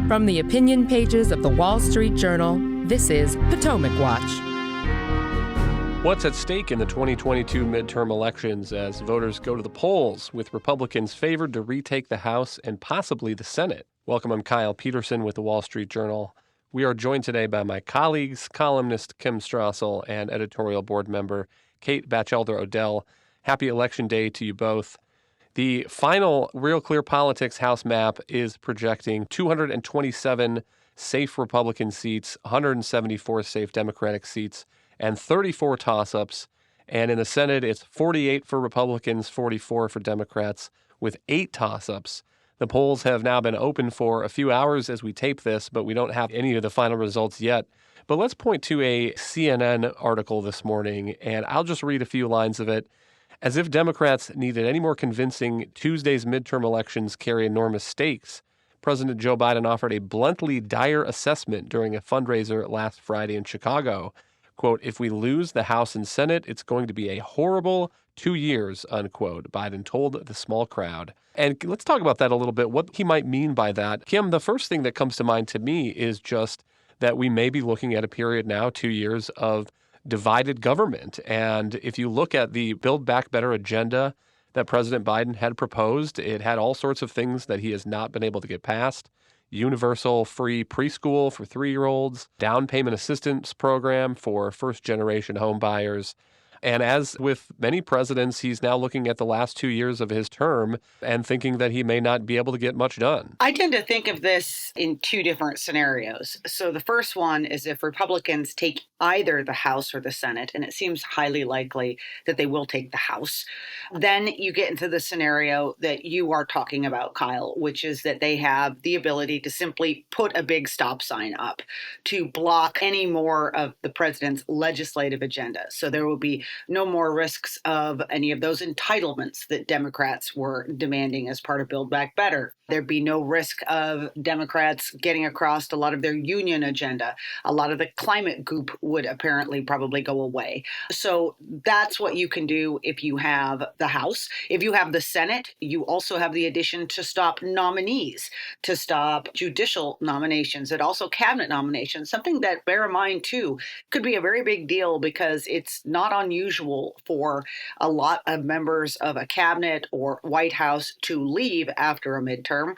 From the opinion pages of the Wall Street Journal, this is Potomac Watch. What's at stake in the 2022 midterm elections as voters go to the polls, with Republicans favored to retake the House and possibly the Senate? Welcome, I'm Kyle Peterson with the Wall Street Journal. We are joined today by my colleagues, columnist Kim Strassel and editorial board member Kate Batchelder-Odell. Happy Election Day to you both. The final Real Clear Politics House map is projecting 227 safe Republican seats, 174 safe Democratic seats, and 34 toss-ups. And in the Senate, it's 48 for Republicans, 44 for Democrats, with 8 toss-ups. The polls have now been open for a few hours as we tape this, but we don't have any of the final results yet. But let's point to a CNN article this morning, and I'll just read a few lines of it. As if Democrats needed any more convincing, Tuesday's midterm elections carry enormous stakes. President Joe Biden offered a bluntly dire assessment during a fundraiser last Friday in Chicago. Quote, "If we lose the House and Senate, it's going to be a horrible 2 years," unquote, Biden told the small crowd. And let's talk about that a little bit, what he might mean by that. Kim, the first thing that comes to mind to me is just that we may be looking at a period now, 2 years, of divided government. And if you look at the Build Back Better agenda that President Biden had proposed, it had all sorts of things that he has not been able to get passed. Universal free preschool for 3-year-olds, down payment assistance program for first-generation home buyers. And as with many presidents, he's now looking at the last 2 years of his term and thinking that he may not be able to get much done. I tend to think of this in two different scenarios. So the first one is if Republicans take either the House or the Senate, and it seems highly likely that they will take the House, then you get into the scenario that you are talking about, Kyle, which is that they have the ability to simply put a big stop sign up to block any more of the president's legislative agenda. So there will be no more risks of any of those entitlements that Democrats were demanding as part of Build Back Better. There'd be no risk of Democrats getting across a lot of their union agenda. A lot of the climate goop would apparently probably go away. So that's what you can do if you have the House. If you have the Senate, you also have the addition to stop nominees, to stop judicial nominations, and also cabinet nominations, something that, bear in mind too, could be a very big deal because it's not unusual for a lot of members of a cabinet or White House to leave after a midterm.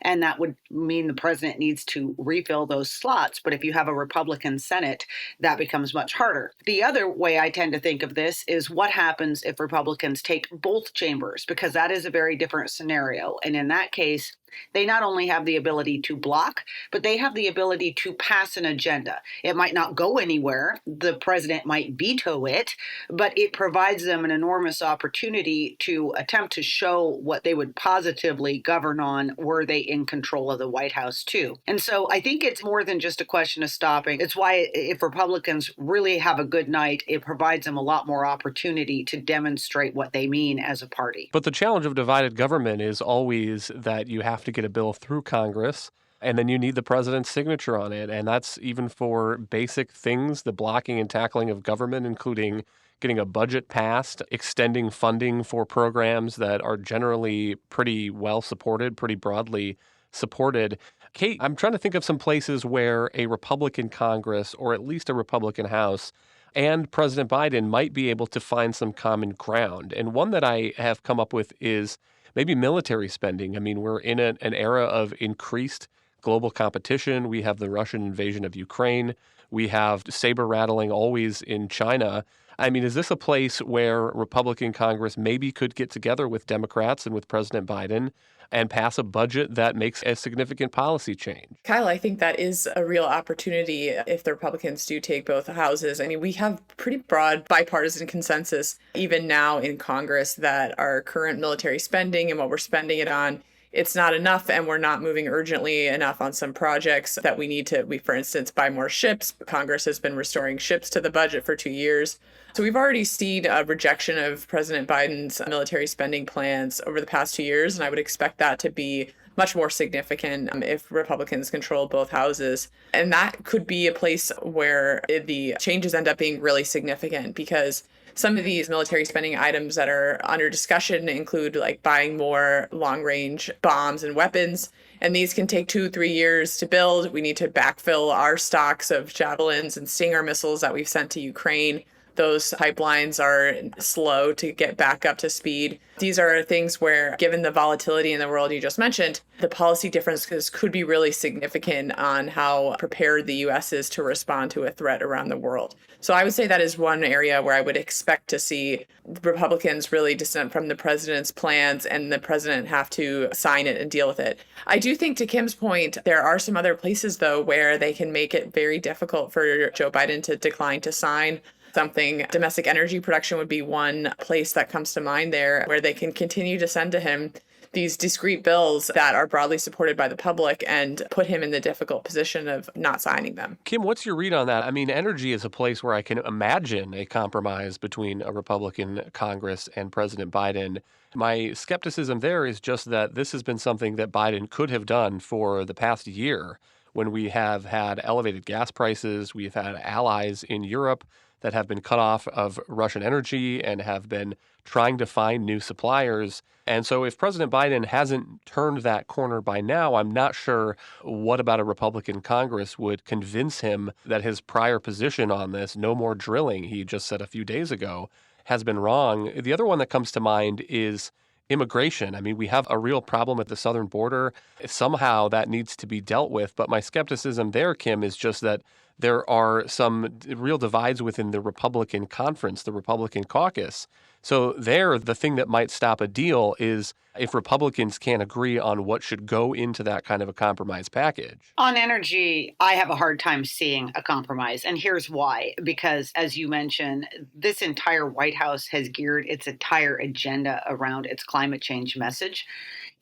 And that would mean the president needs to refill those slots. But if you have a Republican Senate, that becomes much harder. The other way I tend to think of this is what happens if Republicans take both chambers, because that is a very different scenario. And in that case, they not only have the ability to block, but they have the ability to pass an agenda. It might not go anywhere. The president might veto it, but it provides them an enormous opportunity to attempt to show what they would positively govern on were they in control of the White House too. And so I think it's more than just a question of stopping. It's why if Republicans really have a good night, it provides them a lot more opportunity to demonstrate what they mean as a party. But the challenge of divided government is always that you have to get a bill through Congress, and then you need the president's signature on it. And that's even for basic things, the blocking and tackling of government, including getting a budget passed, extending funding for programs that are generally pretty well supported, pretty broadly supported. Kate, I'm trying to think of some places where a Republican Congress, or at least a Republican House, and President Biden might be able to find some common ground. And one that I have come up with is maybe military spending. I mean, we're in an era of increased global competition. We have the Russian invasion of Ukraine. We have saber rattling always in China. I mean, is this a place where Republican Congress maybe could get together with Democrats and with President Biden and pass a budget that makes a significant policy change? Kyle, I think that is a real opportunity if the Republicans do take both houses. I mean, we have pretty broad bipartisan consensus even now in Congress that our current military spending and what we're spending it on, it's not enough, and we're not moving urgently enough on some projects that we need to, for instance, buy more ships. Congress has been restoring ships to the budget for 2 years. So we've already seen a rejection of President Biden's military spending plans over the past 2 years, and I would expect that to be much more significant if Republicans control both houses. And that could be a place where the changes end up being really significant because Some of these military spending items that are under discussion include like buying more long-range bombs and weapons. And these can take 2-3 years to build. We need to backfill our stocks of Javelins and Stinger missiles that we've sent to Ukraine. Those pipelines are slow to get back up to speed. These are things where, given the volatility in the world you just mentioned, the policy differences could be really significant on how prepared the U.S. is to respond to a threat around the world. So I would say that is one area where I would expect to see Republicans really dissent from the president's plans and the president have to sign it and deal with it. I do think, to Kim's point, there are some other places, though, where they can make it very difficult for Joe Biden to decline to sign something. Domestic energy production would be one place that comes to mind there, where they can continue to send to him these discrete bills that are broadly supported by the public and put him in the difficult position of not signing them. Kim, what's your read on that? I mean, energy is a place where I can imagine a compromise between a Republican Congress and President Biden. My skepticism there is just that this has been something that Biden could have done for the past year, when we have had elevated gas prices. We've had allies in Europe that have been cut off of Russian energy and have been trying to find new suppliers. And so if President Biden hasn't turned that corner by now, I'm not sure what about a Republican Congress would convince him that his prior position on this, no more drilling, he just said a few days ago, has been wrong. The other one that comes to mind is immigration. I mean, we have a real problem at the southern border. Somehow that needs to be dealt with. But my skepticism there, Kim, is just that there are some real divides within the Republican conference, the Republican caucus. So there, the thing that might stop a deal is if Republicans can't agree on what should go into that kind of a compromise package. On energy, I have a hard time seeing a compromise. And here's why. Because, as you mentioned, this entire White House has geared its entire agenda around its climate change message.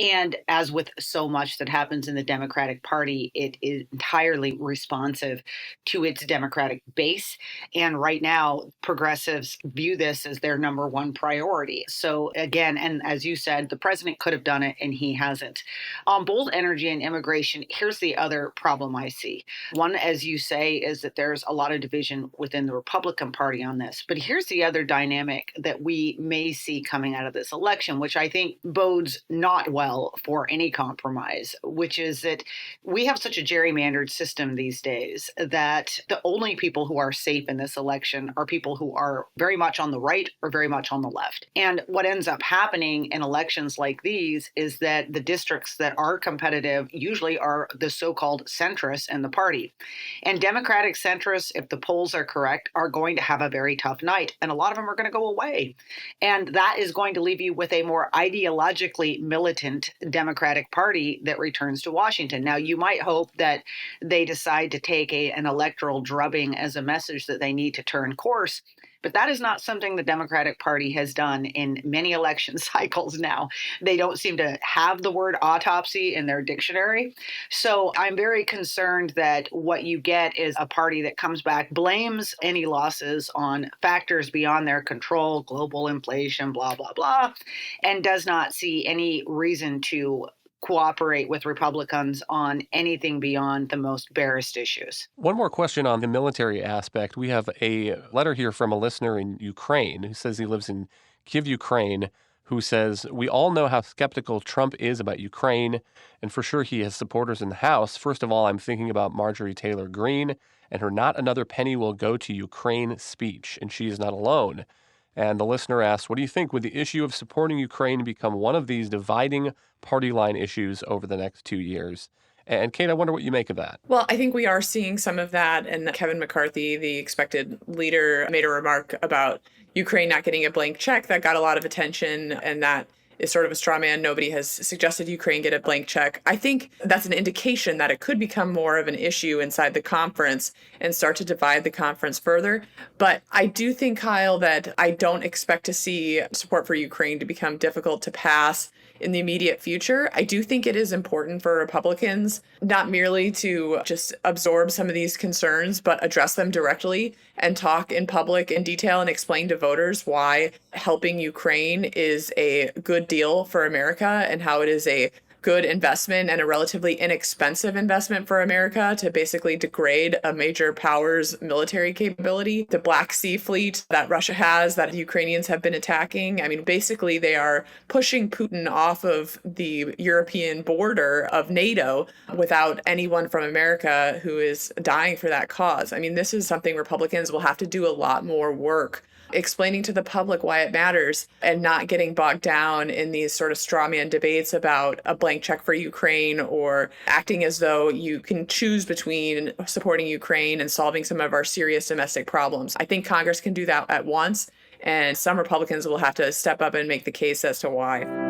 And as with so much that happens in the Democratic Party, it is entirely responsive to its Democratic base. And right now, progressives view this as their number one priority. So again, and as you said, the president could have done it and he hasn't. On both energy and immigration, here's the other problem I see. One, as you say, is that there's a lot of division within the Republican Party on this. But here's the other dynamic that we may see coming out of this election, which I think bodes not well for any compromise, which is that we have such a gerrymandered system these days that the only people who are safe in this election are people who are very much on the right or very much on the left. And what ends up happening in elections like these is that the districts that are competitive usually are the so-called centrists in the party. And Democratic centrists, if the polls are correct, are going to have a very tough night. And a lot of them are going to go away. And that is going to leave you with a more ideologically militant Democratic Party that returns to Washington. Now, you might hope that they decide to take an electoral drubbing as a message that they need to turn course. But that is not something the Democratic Party has done in many election cycles now. They don't seem to have the word autopsy in their dictionary. So I'm very concerned that what you get is a party that comes back, blames any losses on factors beyond their control, global inflation, blah, blah, blah, and does not see any reason to cooperate with Republicans on anything beyond the most barest issues. One more question on the military aspect. We have a letter here from a listener in Ukraine who says he lives in Kyiv, Ukraine, who says, "We all know how skeptical Trump is about Ukraine, and for sure he has supporters in the House. First of all, I'm thinking about Marjorie Taylor Greene and her 'Not Another Penny Will Go to Ukraine' speech, and she is not alone." And the listener asks, what do you think? Would the issue of supporting Ukraine become one of these dividing party line issues over the next 2 years? And Kate, I wonder what you make of that. Well, I think we are seeing some of that. And Kevin McCarthy, the expected leader, made a remark about Ukraine not getting a blank check that got a lot of attention, and that is sort of a straw man. Nobody has suggested Ukraine get a blank check. I think that's an indication that it could become more of an issue inside the conference and start to divide the conference further. But I do think, Kyle, that I don't expect to see support for Ukraine to become difficult to pass in the immediate future. I do think it is important for Republicans not merely to just absorb some of these concerns, but address them directly and talk in public in detail and explain to voters why helping Ukraine is a good deal for America and how it is a good investment and a relatively inexpensive investment for America to basically degrade a major power's military capability. The Black Sea fleet that Russia has, that the Ukrainians have been attacking, I mean, basically they are pushing Putin off of the European border of NATO without anyone from America who is dying for that cause. I mean, this is something Republicans will have to do a lot more work explaining to the public why it matters and not getting bogged down in these sort of straw man debates about a blank check for Ukraine or acting as though you can choose between supporting Ukraine and solving some of our serious domestic problems. I think Congress can do that at once, and some Republicans will have to step up and make the case as to why.